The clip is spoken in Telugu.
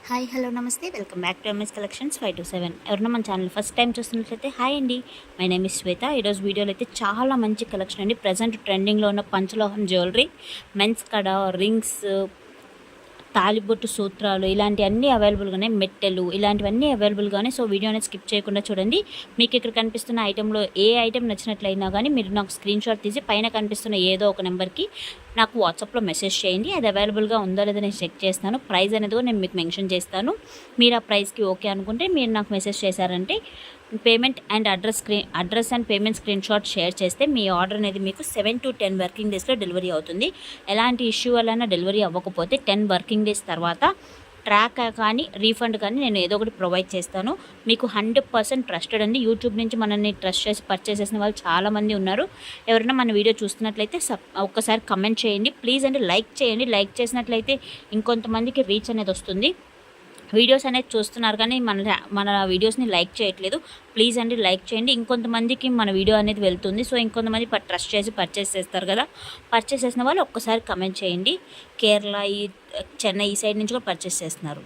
హాయ్ హలో నమస్తే welcome back to MS collections 527. ఎవరైనా మన ఛానల్ ఫస్ట్ టైం చూస్తున్నట్లయితే హాయ్ అండి, మై నేమ్ ఇస్ శ్వేత. ఈరోజు వీడియోలో అయితే చాలా మంచి కలెక్షన్ అండి. ప్రజెంట్ ట్రెండింగ్లో ఉన్న పంచలోహం జ్యువెలరీ, మెన్స్ కడ, రింగ్స్, తాలిబొట్టు సూత్రాలు ఇలాంటివన్నీ అవైలబుల్గానే, మెట్టెలు ఇలాంటివన్నీ అవైలబుల్గానే. సో వీడియో అనేది స్కిప్ చేయకుండా చూడండి. మీకు ఇక్కడ కనిపిస్తున్న ఐటెంలో ఏ ఐటెం నచ్చినట్లయినా కానీ మీరు నాకు స్క్రీన్ షాట్ తీసి పైన కనిపిస్తున్న ఏదో ఒక నెంబర్కి నాకు వాట్సాప్లో మెసేజ్ చేయండి. అది అవైలబుల్గా ఉందో లేదో నేను చెక్ చేస్తాను. ప్రైస్ అనేది కూడా నేను మీకు మెన్షన్ చేస్తాను. మీరు ఆ ప్రైస్కి ఓకే అనుకుంటే మీరు నాకు మెసేజ్ చేశారంటే payment and address and payment screen shot share చేస్తే మీ ఆర్డర్ అనేది మీకు 7 to 10 వర్కింగ్ డేస్లో డెలివరీ అవుతుంది. ఎలాంటి ఇష్యూ వల్ల డెలివరీ అవ్వకపోతే 10 వర్కింగ్ డేస్ తర్వాత ట్రాక్ కానీ రీఫండ్ కానీ నేను ఏదో ఒకటి ప్రొవైడ్ చేస్తాను. మీకు 100% ట్రస్టెడ్ అండి. యూట్యూబ్ నుంచి మనల్ని ట్రస్ట్ చేసి పర్చేస్ చేసిన వాళ్ళు చాలామంది ఉన్నారు. ఎవరైనా మన వీడియో చూస్తున్నట్లయితే ఒక్కసారి కమెంట్ చేయండి ప్లీజ్ అండి. లైక్ చేయండి. లైక్ చేసినట్లయితే ఇంకొంతమందికి రీచ్ అనేది వస్తుంది. వీడియోస్ అనేది చూస్తున్నారు కానీ మన వీడియోస్ని లైక్ చేయట్లేదు. ప్లీజ్ అండి లైక్ చేయండి. ఇంకొంతమందికి మన వీడియో అనేది వెళ్తుంది. సో ఇంకొంతమంది ట్రస్ట్ చేసి పర్చేస్ చేస్తారు కదా. పర్చేస్ చేసిన వాళ్ళు ఒక్కసారి కమెంట్ చేయండి. కేరళ, చెన్నై ఈ సైడ్ నుంచి కూడా పర్చేస్ చేస్తున్నారు.